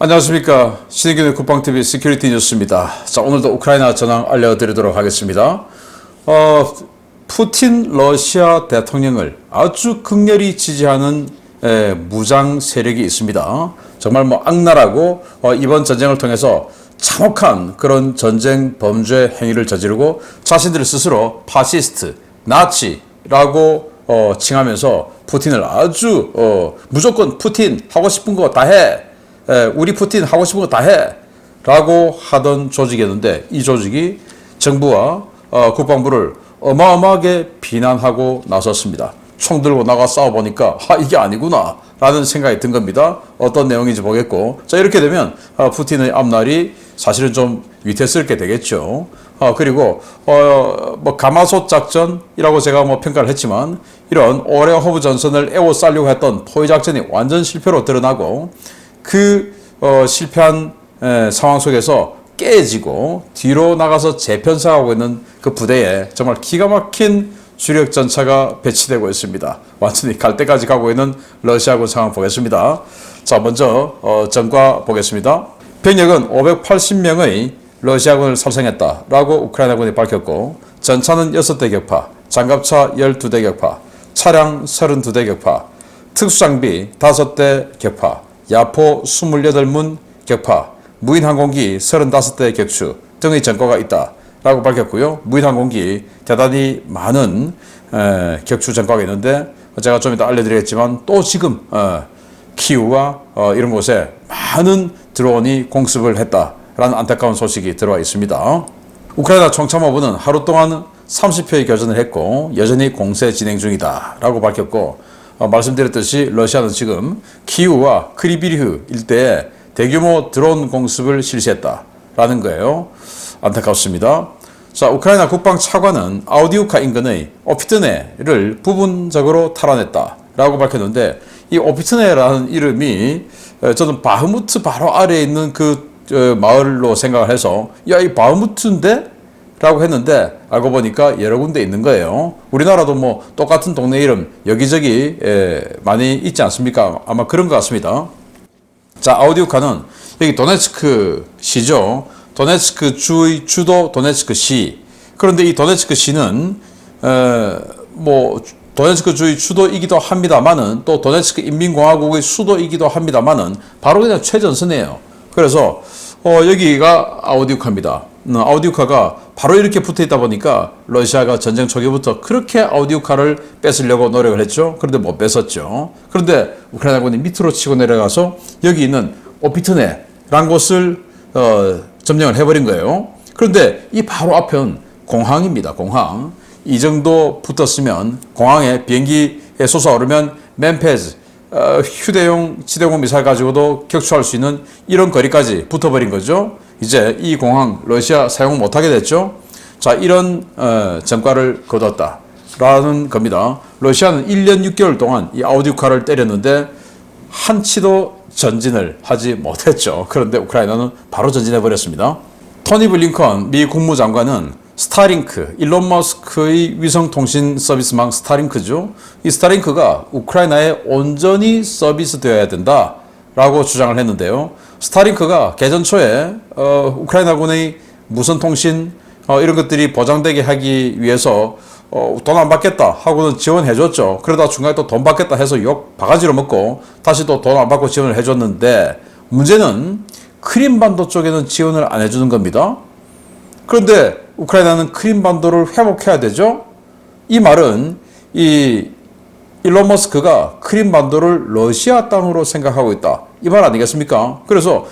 안녕하십니까. 신의균의 국방TV 시큐리티 뉴스입니다. 자, 오늘도 우크라이나 전황 알려드리도록 하겠습니다. 푸틴 러시아 대통령을 아주 극렬히 지지하는 무장 세력이 있습니다. 정말 악랄하고 이번 전쟁을 통해서 참혹한 그런 전쟁 범죄 행위를 저지르고 자신들 스스로 파시스트, 나치라고 칭하면서 푸틴을 아주 무조건 푸틴 하고 싶은 거 다 해. 우리 푸틴 하고 싶은 거 다 해. 라고 하던 조직이었는데 이 조직이 정부와 국방부를 어마어마하게 비난하고 나섰습니다. 총 들고 나가 싸워보니까 이게 아니구나 라는 생각이 든 겁니다. 어떤 내용인지 보겠고, 자, 이렇게 되면 푸틴의 앞날이 사실은 좀 위태스럽게 되겠죠. 그리고 가마솥 작전이라고 제가 평가를 했지만 이런 오래 호브 전선을 에워싸려고 했던 포위 작전이 완전 실패로 드러나고 그 실패한 상황 속에서 깨지고 뒤로 나가서 재편성하고 있는 그 부대에 정말 기가 막힌 주력 전차가 배치되고 있습니다. 완전히 갈 때까지 가고 있는 러시아군 상황 보겠습니다. 자, 먼저 전과 보겠습니다. 병력은 580명의 러시아군을 살상했다라고 우크라이나군이 밝혔고, 전차는 6대 격파, 장갑차 12대 격파, 차량 32대 격파, 특수장비 5대 격파, 야포 28문 격파, 무인항공기 35대 격추 등의 전과가 있다라고 밝혔고요. 무인항공기 대단히 많은 격추 전과가 있는데 제가 좀 이따 알려드리겠지만 또 지금 키우와 이런 곳에 많은 드론이 공습을 했다라는 안타까운 소식이 들어와 있습니다. 우크라이나 총참모부는 하루 동안 30회의 교전을 했고 여전히 공세 진행 중이다라고 밝혔고, 말씀드렸듯이 러시아는 지금 키우와 크리비리흐 일대에 대규모 드론 공습을 실시했다라는 거예요. 안타깝습니다. 자, 우크라이나 국방 차관은 아우디우카 인근의 오피트네를 부분적으로 탈환했다라고 밝혔는데, 이 오피트네라는 이름이 저는 바흐무트 바로 아래에 있는 그 마을로 생각을 해서 이 바흐무트인데? 라고 했는데 알고 보니까 여러 군데 있는 거예요. 우리나라도 똑같은 동네 이름 여기저기 많이 있지 않습니까? 아마 그런 것 같습니다. 자, 아우디우카는 여기 도네츠크 시죠. 도네츠크 주의 주도 도네츠크 시. 그런데 이 도네츠크 시는 도네츠크 주의 수도이기도 합니다만은 또 도네츠크 인민공화국의 수도이기도 합니다만은 바로 그냥 최전선이에요. 그래서 여기가 아우디우카입니다. 아우디우카가 바로 이렇게 붙어 있다 보니까 러시아가 전쟁 초기부터 그렇게 아우디우카를 뺏으려고 노력을 했죠. 그런데 못 뺏었죠. 그런데 우크라이나군이 밑으로 치고 내려가서 여기 있는 오피트네라는 곳을 점령을 해버린 거예요. 그런데 이 바로 앞은 공항입니다. 공항. 이 정도 붙었으면 공항에 비행기에 솟아오르면 맨페즈 휴대용 지대공 미사일 가지고도 격추할 수 있는 이런 거리까지 붙어버린 거죠. 이제 이 공항 러시아 사용 못하게 됐죠. 자, 이런 전과를 거뒀다라는 겁니다. 러시아는 1년 6개월 동안 이 아우디우카를 때렸는데 한치도 전진을 하지 못했죠. 그런데 우크라이나는 바로 전진해버렸습니다. 토니 블링컨 미 국무장관은 스타링크, 일론 머스크의 위성통신 서비스망 스타링크죠. 이 스타링크가 우크라이나에 온전히 서비스되어야 된다라고 주장을 했는데요. 스타링크가 개전 초에 우크라이나군의 무선통신 이런 것들이 보장되게 하기 위해서 돈 안 받겠다 하고는 지원해줬죠. 그러다 중간에 또 돈 받겠다 해서 욕 바가지로 먹고 다시 또 돈 안 받고 지원을 해줬는데, 문제는 크림반도 쪽에는 지원을 안 해주는 겁니다. 그런데 우크라이나는 크림반도를 회복해야 되죠. 이 말은 이 일론 머스크가 크림반도를 러시아 땅으로 생각하고 있다, 이 말 아니겠습니까? 그래서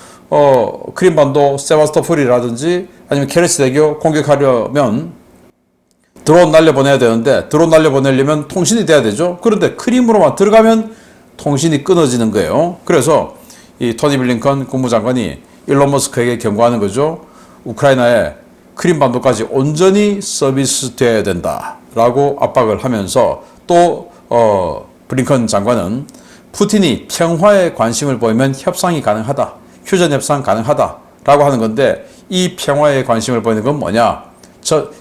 크림반도 세바스토폴이라든지 아니면 케레치대교 공격하려면 드론 날려보내야 되는데 드론 날려보내려면 통신이 돼야 되죠. 그런데 크림으로만 들어가면 통신이 끊어지는 거예요. 그래서 이 토니 블링컨 국무장관이 일론 머스크에게 경고하는 거죠. 우크라이나에 크림반도까지 온전히 서비스되어야 된다라고 압박을 하면서 또 블링컨 장관은 푸틴이 평화에 관심을 보이면 협상이 가능하다, 휴전 협상 가능하다라고 하는 건데, 이 평화에 관심을 보이는 건 뭐냐?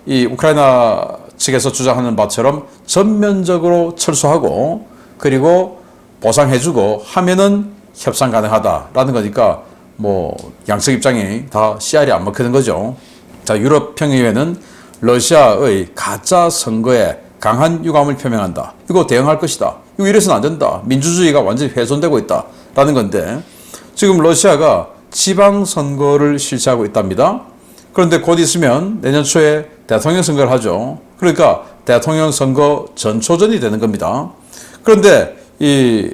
이 우크라이나 측에서 주장하는 바처럼 전면적으로 철수하고 그리고 보상해주고 하면은 협상 가능하다라는 거니까 뭐 양측 입장이 다 CR이 안 먹히는 거죠. 자, 유럽 평의회는 러시아의 가짜 선거에 강한 유감을 표명한다. 이거 대응할 것이다. 이거 이래서는 안 된다. 민주주의가 완전히 훼손되고 있다라는 건데, 지금 러시아가 지방선거를 실시하고 있답니다. 그런데 곧 있으면 내년 초에 대통령 선거를 하죠. 그러니까 대통령 선거 전초전이 되는 겁니다. 그런데 이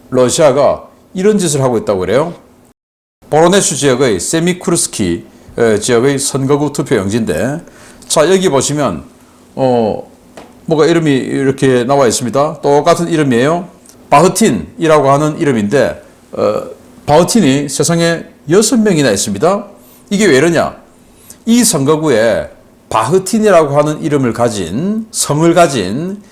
러시아가 이런 짓을 하고 있다고 그래요. 보로네슈 지역의 세미쿠르스키 지역의 선거구 투표용지인데, 자, 여기 보시면 뭐가 이름이 이렇게 나와 있습니다. 똑같은 이름이에요. 바흐틴이라고 하는 이름인데, 바흐틴이 세상에 6명이나 있습니다. 이게 왜 이러냐? 이 선거구에 바흐틴이라고 하는 이름을 가진, 성을 가진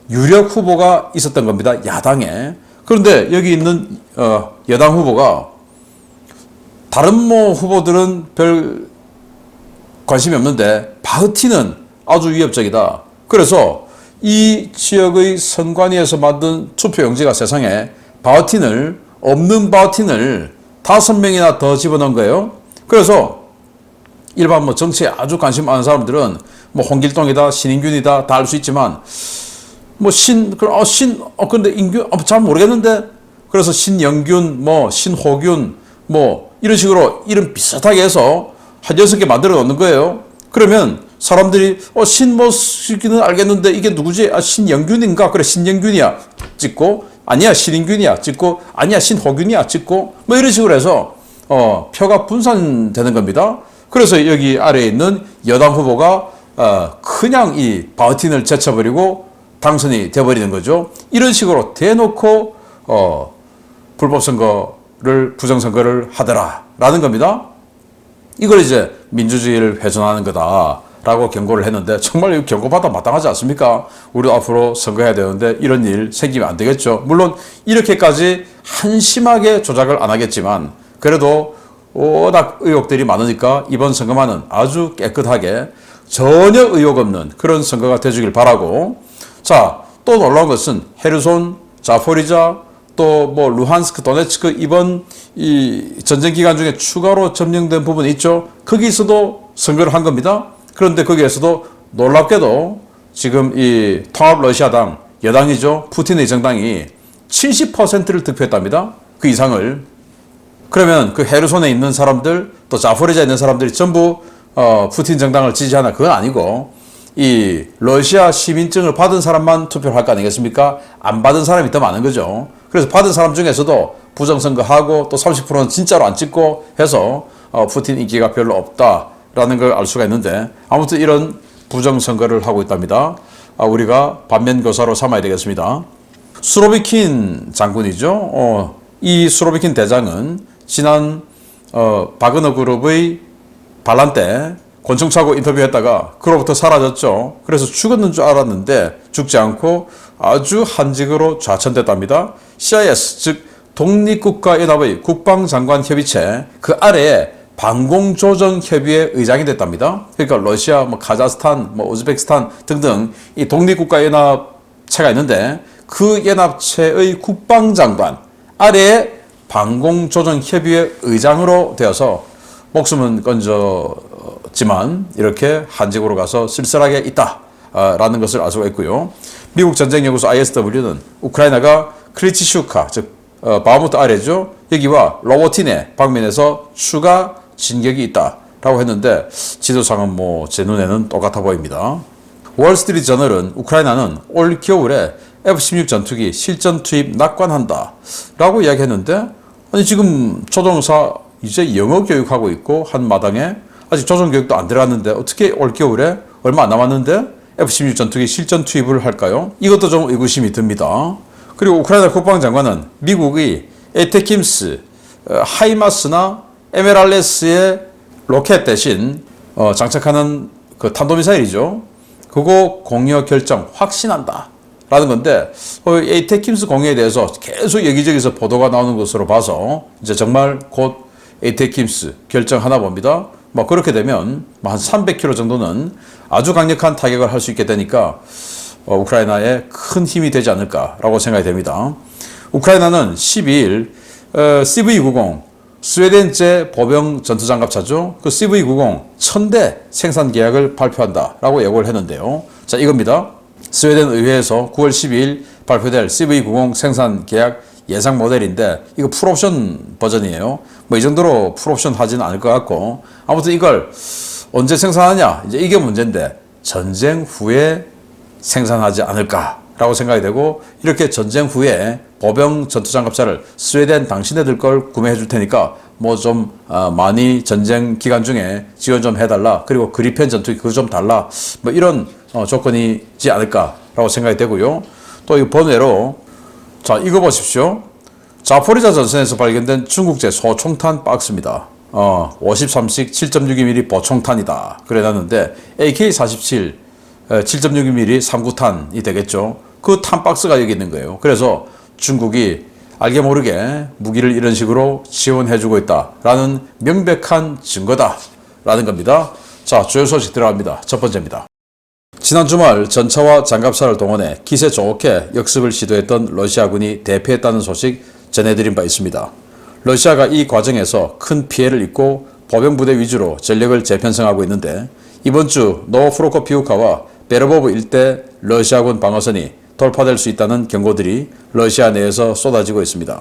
유력 후보가 있었던 겁니다. 야당에. 그런데 여기 있는 여당 후보가, 다른 뭐 후보들은 별 관심이 없는데 바흐틴은 아주 위협적이다. 그래서 이 지역의 선관위에서 만든 투표용지가 세상에 없는 바흐틴을 5명이나 더 집어넣은 거예요. 그래서 일반 뭐 정치에 아주 관심 많은 사람들은 뭐 홍길동이다, 신인균이다 다 알 수 있지만, 뭐 근데 인균 잘 모르겠는데, 그래서 신영균, 뭐 신호균, 뭐 이런 식으로 이름 비슷하게 해서 한 6개 만들어 놓는 거예요. 그러면 사람들이 신뭐시기는 알겠는데 이게 누구지? 신영균인가? 그래, 신영균이야 찍고, 아니야 신인균이야 찍고, 아니야 신호균이야 찍고, 뭐 이런 식으로 해서 표가 분산되는 겁니다. 그래서 여기 아래에 있는 여당 후보가 그냥 이 바흐틴을 제쳐버리고 당선이 돼버리는 거죠. 이런 식으로 대놓고 불법 선거를, 부정선거를 하더라라는 겁니다. 이걸 이제 민주주의를 훼손하는 거다라고 경고를 했는데, 정말 이 경고받아 마땅하지 않습니까? 우리도 앞으로 선거해야 되는데 이런 일 생기면 안 되겠죠. 물론 이렇게까지 한심하게 조작을 안 하겠지만, 그래도 워낙 의혹들이 많으니까 이번 선거만은 아주 깨끗하게 전혀 의혹 없는 그런 선거가 되주길 바라고. 자, 또 놀라운 것은 헤르손, 자포리자, 또 뭐 루한스크, 도네츠크, 이번 이 전쟁 기간 중에 추가로 점령된 부분이 있죠. 거기서도 선거를 한 겁니다. 그런데 거기에서도 놀랍게도 지금 이 통합 러시아당, 여당이죠, 푸틴의 정당이 70%를 득표했답니다. 그 이상을. 그러면 그 헤르손에 있는 사람들, 또 자포리자에 있는 사람들이 전부 푸틴 정당을 지지하나? 그건 아니고, 이 러시아 시민증을 받은 사람만 투표를 할 거 아니겠습니까? 안 받은 사람이 더 많은 거죠. 그래서 받은 사람 중에서도 부정선거하고 또 30%는 진짜로 안 찍고 해서 푸틴 인기가 별로 없다라는 걸 알 수가 있는데, 아무튼 이런 부정선거를 하고 있답니다. 우리가 반면교사로 삼아야 되겠습니다. 수로비킨 장군이죠. 이 수로비킨 대장은 지난 바그너 그룹의 반란 때 권총 차고 인터뷰했다가 그로부터 사라졌죠. 그래서 죽었는 줄 알았는데 죽지 않고 아주 한직으로 좌천됐답니다. CIS, 즉 독립국가연합의 국방장관협의체, 그 아래에 방공조정협의회 의장이 됐답니다. 그러니까 러시아, 뭐 카자흐스탄, 뭐 우즈베키스탄 등등 이 독립국가연합체가 있는데, 그 연합체의 국방장관 아래에 방공조정협의회 의장으로 되어서 목숨은 건졌지만 이렇게 한직으로 가서 쓸쓸하게 있다라는 것을 알 수가 있고요. 미국 전쟁연구소 ISW는 우크라이나가 크리치슈카, 즉 바흐무트 아래죠, 여기와 로보티네 방면에서 추가 진격이 있다라고 했는데, 지도상은 뭐 제 눈에는 똑같아 보입니다. 월스트리트 저널은 우크라이나는 올 겨울에 F-16 전투기 실전 투입 낙관한다 라고 이야기했는데, 아니 지금 초등사 이제 영어 교육하고 있고 한 마당에 아직 조정 교육도 안 들어갔는데 어떻게 올 겨울에 얼마 안 남았는데 F-16 전투기 실전 투입을 할까요? 이것도 좀 의구심이 듭니다. 그리고 우크라이나 국방장관은 미국의 에테킴스, 하이마스나 에메랄레스의 로켓 대신 장착하는 그 탄도미사일이죠, 그거 공여 결정 확신한다 라는 건데, 에이테킴스 공여에 대해서 계속 여기저기서 보도가 나오는 것으로 봐서 이제 정말 곧 에이테킴스 결정하나 봅니다. 뭐 그렇게 되면 한 300km 정도는 아주 강력한 타격을 할 수 있게 되니까 우크라이나에 큰 힘이 되지 않을까라고 생각이 됩니다. 우크라이나는 12일 CV-90 스웨덴제 보병 전투장갑차죠. 그 CV90 1000대 생산 계약을 발표한다라고 예고를 했는데요. 자, 이겁니다. 스웨덴 의회에서 9월 12일 발표될 CV90 생산 계약 예상 모델인데 이거 풀옵션 버전이에요. 뭐 이 정도로 풀옵션 하지는 않을 것 같고 아무튼 이걸 언제 생산하냐 이제 이게 문제인데 전쟁 후에 생산하지 않을까라고 생각이 되고 이렇게 전쟁 후에 보병 전투장갑차를 스웨덴 당신네들 걸 구매해 줄 테니까 뭐 좀 많이 전쟁 기간 중에 지원 좀 해달라 그리고 그리펜 전투기 그거 좀 달라 뭐 이런 조건이지 않을까라고 생각이 되고요. 또 이 번외로 자 이거 보십시오. 자포리자 전선에서 발견된 중국제 소총탄 박스입니다. 53식 7.62mm 보총탄이다 그래 놨는데 AK-47 7.62mm 3구탄이 되겠죠. 그 탄 박스가 여기 있는 거예요. 그래서 중국이 알게 모르게 무기를 이런 식으로 지원해주고 있다라는 명백한 증거다라는 겁니다. 자, 주요 소식 들어갑니다. 첫 번째입니다. 지난 주말 전차와 장갑차를 동원해 기세 좋게 역습을 시도했던 러시아군이 대패했다는 소식 전해드린 바 있습니다. 러시아가 이 과정에서 큰 피해를 입고 보병부대 위주로 전력을 재편성하고 있는데 이번 주 노프로코피우카와 베르보브 일대 러시아군 방어선이 돌파될 수 있다는 경고들이 러시아 내에서 쏟아지고 있습니다.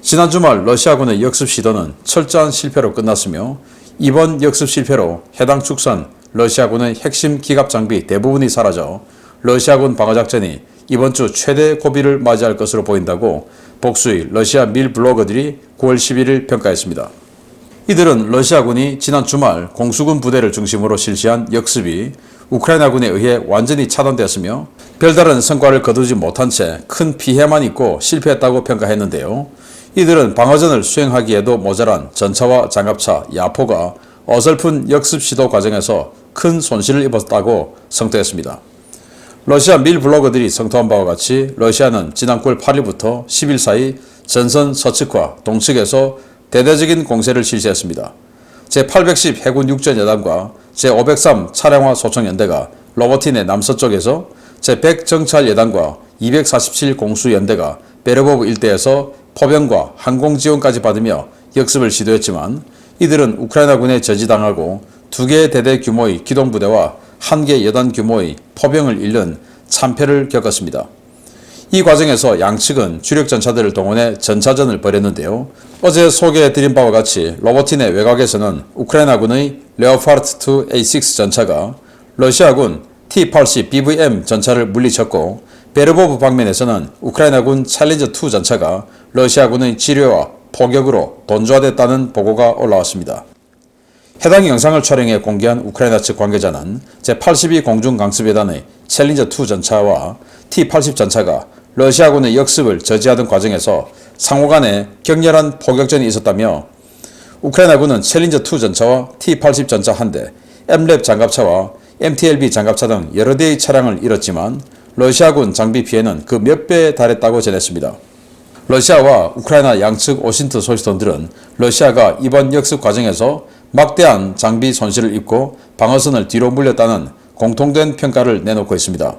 지난 주말 러시아군의 역습 시도는 철저한 실패로 끝났으며 이번 역습 실패로 해당 축선 러시아군의 핵심 기갑 장비 대부분이 사라져 러시아군 방어작전이 이번 주 최대 고비를 맞이할 것으로 보인다고 복수의 러시아 밀 블로거들이 9월 11일 평가했습니다. 이들은 러시아군이 지난 주말 공수군 부대를 중심으로 실시한 역습이 우크라이나군에 의해 완전히 차단되었으며 별다른 성과를 거두지 못한 채 큰 피해만 입고 실패했다고 평가했는데요. 이들은 방어전을 수행하기에도 모자란 전차와 장갑차, 야포가 어설픈 역습 시도 과정에서 큰 손실을 입었다고 성토했습니다. 러시아 밀 블로거들이 성토한 바와 같이 러시아는 지난 9월 8일부터 10일 사이 전선 서측과 동측에서 대대적인 공세를 실시했습니다. 제810 해군 육전여단과 제503 차량화 소총연대가 로보틴의 남서쪽에서 제100 정찰여단과 247 공수연대가 베르보브 일대에서 포병과 항공지원까지 받으며 역습을 시도했지만 이들은 우크라이나군에 저지당하고 2개의 대대 규모의 기동부대와 1개 여단 규모의 포병을 잃는 참패를 겪었습니다. 이 과정에서 양측은 주력 전차들을 동원해 전차전을 벌였는데요. 어제 소개해드린 바와 같이 로보틴의 외곽에서는 우크라이나군의 레오파르트 2 A6 전차가 러시아군 T-80 BVM 전차를 물리쳤고 베르보브 방면에서는 우크라이나군 챌린저2 전차가 러시아군의 지뢰와 포격으로 돈주화됐다는 보고가 올라왔습니다. 해당 영상을 촬영해 공개한 우크라이나 측 관계자는 제82 공중강습여단의 챌린저2 전차와 T-80 전차가 러시아군의 역습을 저지하던 과정에서 상호 간에 격렬한 포격전이 있었다며 우크라이나군은 챌린저2 전차와 T-80 전차 1대, M랩 장갑차와 MTLB 장갑차 등 여러 대의 차량을 잃었지만 러시아군 장비 피해는 그 몇 배에 달했다고 전했습니다. 러시아와 우크라이나 양측 오신트 소식통들은 러시아가 이번 역습 과정에서 막대한 장비 손실을 입고 방어선을 뒤로 물렸다는 공통된 평가를 내놓고 있습니다.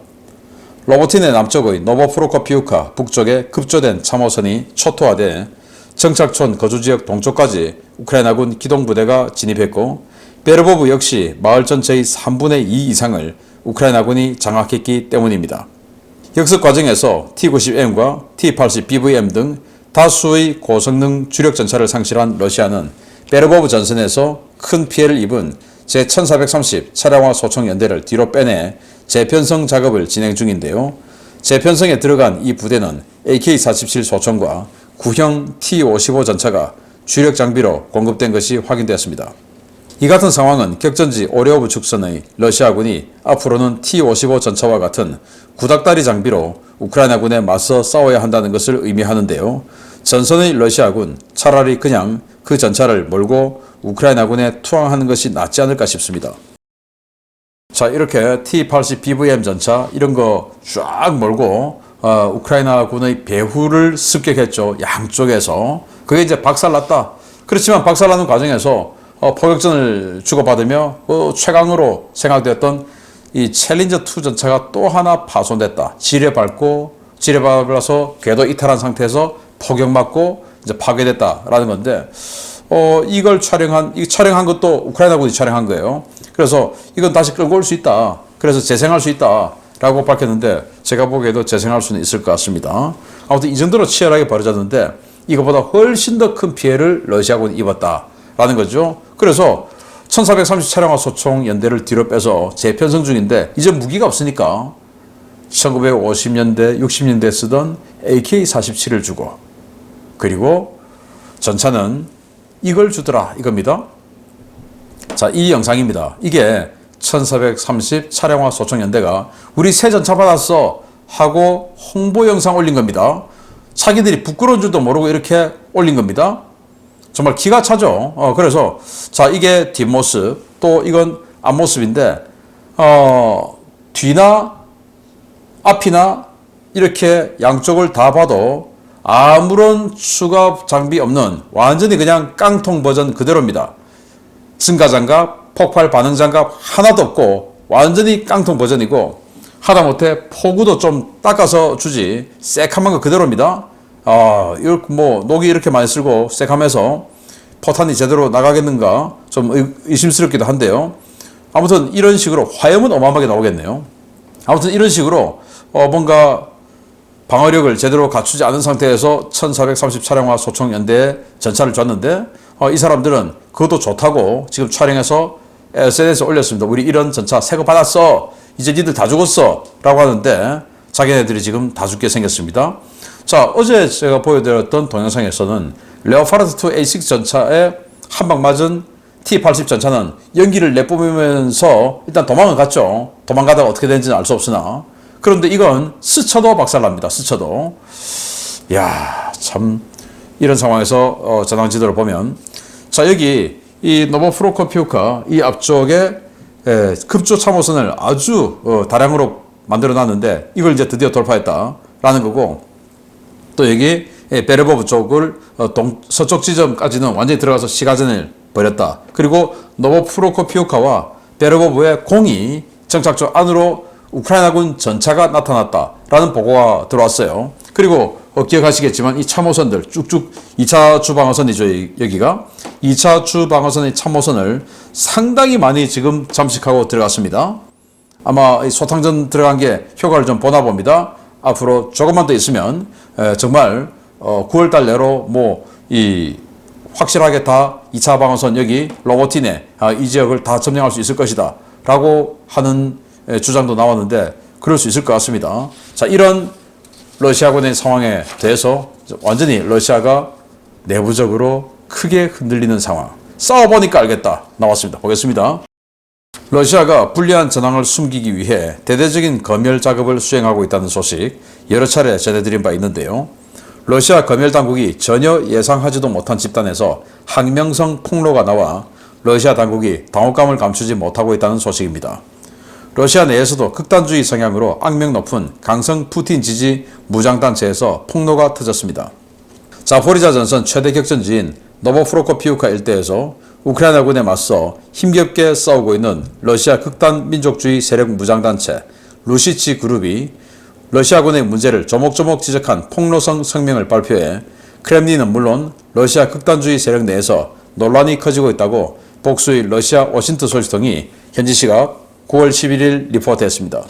로보틴의 남쪽의 노보프로코피우카 북쪽에 급조된 참호선이 초토화돼 정착촌 거주지역 동쪽까지 우크라이나군 기동부대가 진입했고 베르보브 역시 마을 전체의 3분의 2 이상을 우크라이나군이 장악했기 때문입니다. 역습 과정에서 T-90M과 T-80 BVM 등 다수의 고성능 주력 전차를 상실한 러시아는 베르보브 전선에서 큰 피해를 입은 제1430 차량화 소총연대를 뒤로 빼내 재편성 작업을 진행 중인데요. 재편성에 들어간 이 부대는 AK-47 소총과 구형 T-55 전차가 주력 장비로 공급된 것이 확인되었습니다. 이 같은 상황은 격전지 오레오브 축선의 러시아군이 앞으로는 T-55 전차와 같은 구닥다리 장비로 우크라이나군에 맞서 싸워야 한다는 것을 의미하는데요. 전선의 러시아군 차라리 그냥 그 전차를 몰고 우크라이나군에 투항하는 것이 낫지 않을까 싶습니다. 자, 이렇게 T-80 BVM 전차 이런 거 쫙 몰고 우크라이나군의 배후를 습격했죠. 양쪽에서. 그게 이제 박살났다. 그렇지만 박살나는 과정에서 포격전을 주고받으며 최강으로 생각되었던 이 챌린저2 전차가 또 하나 파손됐다. 지뢰밟아서 궤도 이탈한 상태에서 포격맞고 이제 파괴됐다라는 건데, 이걸 촬영한 것도 우크라이나군이 촬영한 거예요. 그래서 이건 다시 끌고 올 수 있다. 그래서 재생할 수 있다라고 밝혔는데, 제가 보기에도 재생할 수는 있을 것 같습니다. 아무튼 이 정도로 치열하게 벌어졌는데, 이거보다 훨씬 더 큰 피해를 러시아군이 입었다라는 거죠. 그래서 1430 차량화 소총 연대를 뒤로 빼서 재편성 중인데, 이제 무기가 없으니까 1950년대, 60년대에 쓰던 AK-47을 주고, 그리고 전차는 이걸 주더라 이겁니다. 자, 이 영상입니다. 이게 1430 차량화 소총연대가 우리 새 전차 받았어 하고 홍보 영상 올린 겁니다. 자기들이 부끄러운 줄도 모르고 이렇게 올린 겁니다. 정말 기가 차죠. 그래서 자, 이게 뒷모습, 또 이건 앞모습인데, 뒤나 앞이나 이렇게 양쪽을 다 봐도 아무런 추가 장비 없는 완전히 그냥 깡통 버전 그대로입니다. 증가장갑, 폭발 반응 장갑 하나도 없고 완전히 깡통 버전이고, 하다못해 포구도 좀 닦아서 주지 새카만 거 그대로입니다. 이렇게 뭐 녹이 이렇게 많이 쓰고 새카매서 포탄이 제대로 나가겠는가 좀 의심스럽기도 한데요. 아무튼 이런 식으로 화염은 어마어마하게 나오겠네요. 아무튼 이런 식으로 뭔가 방어력을 제대로 갖추지 않은 상태에서 1430 차량화 소총 연대에 전차를 줬는데, 이 사람들은 그것도 좋다고 지금 촬영해서 SNS에 올렸습니다. 우리 이런 전차 새 거 받았어. 이제 니들 다 죽었어. 라고 하는데, 자기네들이 지금 다 죽게 생겼습니다. 자, 어제 제가 보여드렸던 동영상에서는 레오파르트 2 A6 전차에 한 방 맞은 T-80 전차는 연기를 내뿜으면서 일단 도망을 갔죠. 도망가다가 어떻게 되는지는 알 수 없으나. 그런데 이건 스쳐도 박살납니다. 스쳐도. 이야, 참 이런 상황에서 전황지도를 보면, 자, 여기 이 노보프로코피우카 이 앞쪽에 급조 참호선을 아주 다량으로 만들어 놨는데, 이걸 이제 드디어 돌파했다라는 거고, 또 여기 베르보브 쪽을 서쪽 지점까지는 완전히 들어가서 시가전을 벌였다. 그리고 노보프로코피우카와 베르보브의 공이 정착조 안으로 우크라이나군 전차가 나타났다라는 보고가 들어왔어요. 그리고 기억하시겠지만 이 참호선들 쭉쭉 2차 주방어선이죠. 여기가 2차 주방어선의 참호선을 상당히 많이 지금 잠식하고 들어갔습니다. 아마 소탕전 들어간 게 효과를 좀 보나 봅니다. 앞으로 조금만 더 있으면 정말 9월달 내로 확실하게 다 2차 방어선 여기 로보티네 이 지역을 다 점령할 수 있을 것이다 라고 하는 주장도 나왔는데, 그럴 수 있을 것 같습니다. 자, 이런 러시아군의 상황에 대해서 완전히 러시아가 내부적으로 크게 흔들리는 상황, 싸워보니까 알겠다 나왔습니다. 보겠습니다. 러시아가 불리한 전황을 숨기기 위해 대대적인 검열 작업을 수행하고 있다는 소식 여러 차례 전해드린 바 있는데요. 러시아 검열 당국이 전혀 예상하지도 못한 집단에서 항명성 폭로가 나와 러시아 당국이 당혹감을 감추지 못하고 있다는 소식입니다. 러시아 내에서도 극단주의 성향으로 악명 높은 강성 푸틴 지지 무장단체에서 폭로가 터졌습니다. 자포리자 전선 최대 격전지인 노보프로코피우카 일대에서 우크라이나군에 맞서 힘겹게 싸우고 있는 러시아 극단 민족주의 세력 무장단체 루시치 그룹이 러시아군의 문제를 조목조목 지적한 폭로성 성명을 발표해 크렘린은 물론 러시아 극단주의 세력 내에서 논란이 커지고 있다고 복수의 러시아 워싱턴 소식통이 현지 시각 9월 11일 리포트했습니다.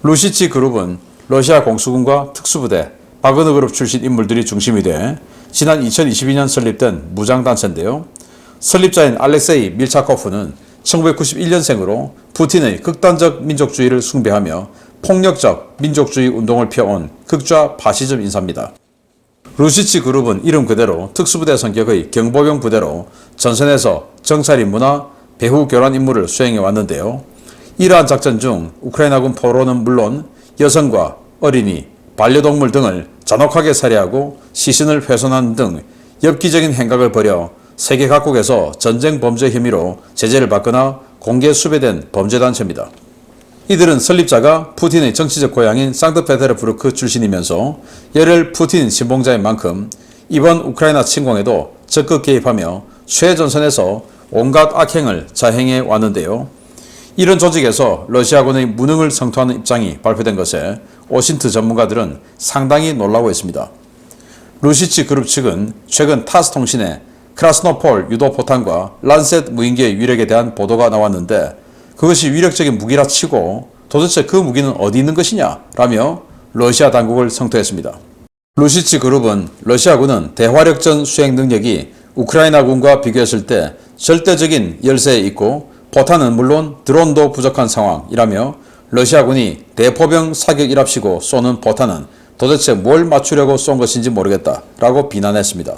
루시치 그룹은 러시아 공수군과 특수부대, 바그너 그룹 출신 인물들이 중심이 돼 지난 2022년 설립된 무장단체인데요. 설립자인 알렉세이 밀차코프는 1991년생으로 푸틴의 극단적 민족주의를 숭배하며 폭력적 민족주의 운동을 펴온 극좌 파시즘 인사입니다. 루시치 그룹은 이름 그대로 특수부대 성격의 경보병 부대로 전선에서 정찰 임무나 배후 교란 임무를 수행해 왔는데요. 이러한 작전 중 우크라이나군 포로는 물론 여성과 어린이, 반려동물 등을 잔혹하게 살해하고 시신을 훼손하는 등 엽기적인 행각을 벌여 세계 각국에서 전쟁 범죄 혐의로 제재를 받거나 공개 수배된 범죄단체입니다. 이들은 설립자가 푸틴의 정치적 고향인 상트페테르부르크 출신이면서 열혈 푸틴 신봉자인 만큼 이번 우크라이나 침공에도 적극 개입하며 최전선에서 온갖 악행을 자행해 왔는데요. 이런 조직에서 러시아군의 무능을 성토하는 입장이 발표된 것에 오신트 전문가들은 상당히 놀라고 있습니다. 루시치 그룹 측은 최근 타스 통신에 크라스노폴 유도포탄과 란셋 무인기의 위력에 대한 보도가 나왔는데 그것이 위력적인 무기라 치고 도대체 그 무기는 어디 있는 것이냐 라며 러시아 당국을 성토했습니다. 루시치 그룹은 러시아군은 대화력전 수행 능력이 우크라이나군과 비교했을 때 절대적인 열세에 있고 포탄은 물론 드론도 부족한 상황이라며 러시아군이 대포병 사격이랍시고 쏘는 포탄은 도대체 뭘 맞추려고 쏜 것인지 모르겠다 라고 비난했습니다.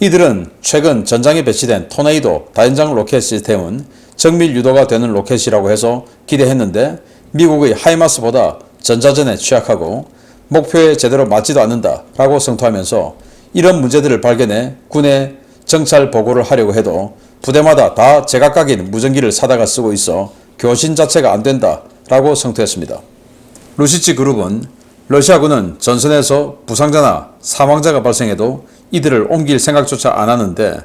이들은 최근 전장에 배치된 토네이도 다연장 로켓 시스템은 정밀 유도가 되는 로켓이라고 해서 기대했는데 미국의 하이마스보다 전자전에 취약하고 목표에 제대로 맞지도 않는다 라고 성토하면서 이런 문제들을 발견해 군에 정찰 보고를 하려고 해도 부대마다 다 제각각인 무전기를 사다가 쓰고 있어 교신 자체가 안 된다 라고 성토했습니다. 루시치 그룹은 러시아군은 전선에서 부상자나 사망자가 발생해도 이들을 옮길 생각조차 안 하는데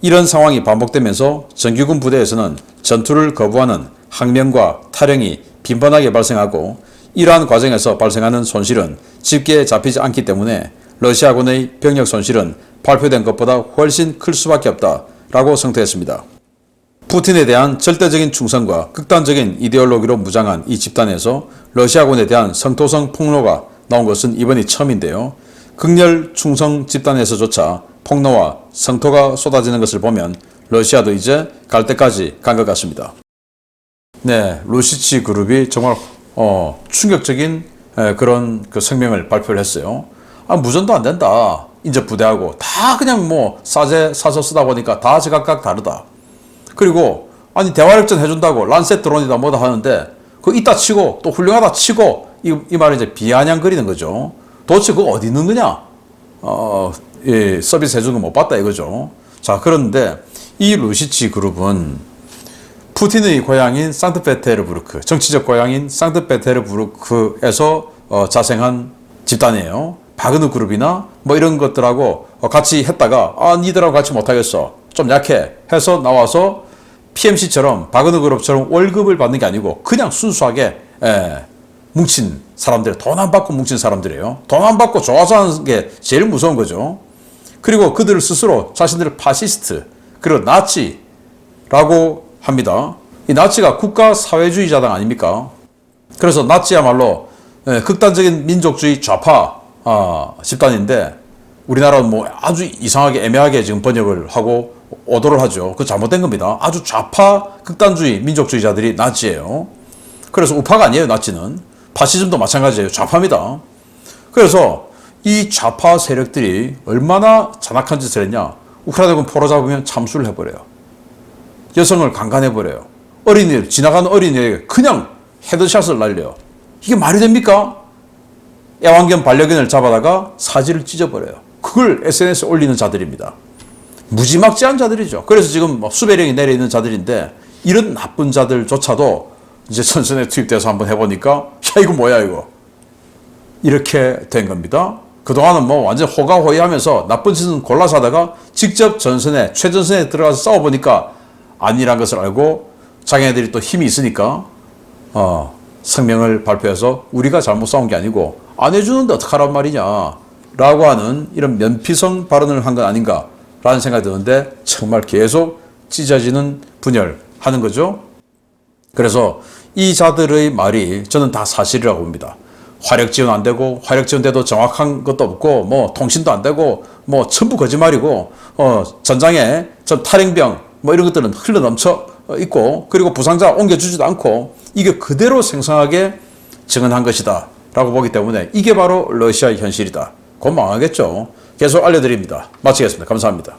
이런 상황이 반복되면서 정규군 부대에서는 전투를 거부하는 항명과 탈영이 빈번하게 발생하고 이러한 과정에서 발생하는 손실은 집계에 잡히지 않기 때문에 러시아군의 병력 손실은 발표된 것보다 훨씬 클 수밖에 없다 라고 성토했습니다. 푸틴에 대한 절대적인 충성과 극단적인 이데올로기로 무장한 이 집단에서 러시아군에 대한 성토성 폭로가 나온 것은 이번이 처음인데요. 극렬 충성 집단에서조차 폭로와 성토가 쏟아지는 것을 보면 러시아도 이제 갈 때까지 간 것 같습니다. 네, 루시치 그룹이 정말 충격적인 그런 그声明을 발표를 했어요. 무전도 안 된다. 인접 부대하고 다 그냥 뭐 사제 사서 쓰다 보니까 다 제각각 다르다. 그리고 대화력전 해준다고 란셋 드론이다 뭐다 하는데 그 이따 치고 또 훌륭하다 치고 이 말은 이제 비아냥거리는 거죠. 도대체 그거 어디 있는 거냐? 예, 서비스 해주는 거 못 봤다 이거죠. 자, 그런데 이 루시치 그룹은 푸틴의 고향인 상트페테르부르크, 정치적 고향인 상트페테르부르크에서 자생한 집단이에요. 바그너 그룹이나 뭐 이런 것들하고 같이 했다가 니들하고 같이 못하겠어. 좀 약해. 해서 나와서 PMC처럼 바그너 그룹처럼 월급을 받는 게 아니고 그냥 순수하게 뭉친 사람들, 돈 안 받고 뭉친 사람들이에요. 돈 안 받고 좋아서 하는 게 제일 무서운 거죠. 그리고 그들 스스로 자신들을 파시스트, 그리고 나치라고 합니다. 이 나치가 국가 사회주의자당 아닙니까? 그래서 나치야말로 극단적인 민족주의 좌파 집단인데 우리나라는 뭐 아주 이상하게 애매하게 지금 번역을 하고 오도를 하죠. 그 잘못된 겁니다. 아주 좌파 극단주의 민족주의자들이 나치예요. 그래서 우파가 아니에요. 나치는 파시즘도 마찬가지예요. 좌파입니다. 그래서 이 좌파 세력들이 얼마나 잔악한 짓을 했냐. 우크라이나군 포로 잡으면 참수를 해버려요. 여성을 강간해버려요. 어린이, 지나가는 어린이에게 그냥 헤드샷을 날려요. 이게 말이 됩니까? 애완견 반려견을 잡아다가 사지를 찢어버려요. 그걸 SNS에 올리는 자들입니다. 무지막지한 자들이죠. 그래서 지금 수배령이 내려있는 자들인데 이런 나쁜 자들조차도 이제 전선에 투입돼서 한번 해보니까 야 이거 뭐야 이거 이렇게 된 겁니다. 그동안은 뭐 완전 호가호위하면서 나쁜 짓은 골라서 하다가 직접 전선에 최전선에 들어가서 싸워보니까 아니란 것을 알고 자기네들이 또 힘이 있으니까 성명을 발표해서 우리가 잘못 싸운 게 아니고 안 해주는데 어떡하란 말이냐 라고 하는 이런 면피성 발언을 한 건 아닌가 라는 생각이 드는데 정말 계속 찢어지는 분열하는 거죠. 그래서 이 자들의 말이 저는 다 사실이라고 봅니다. 화력 지원 안 되고 화력 지원돼도 정확한 것도 없고 뭐 통신도 안 되고 뭐 전부 거짓말이고 전장에 전 탈행병 뭐 이런 것들은 흘러 넘쳐 있고 그리고 부상자 옮겨주지도 않고 이게 그대로 생생하게 증언한 것이다 라고 보기 때문에 이게 바로 러시아의 현실이다. 곧 망하겠죠. 계속 알려드립니다. 마치겠습니다. 감사합니다.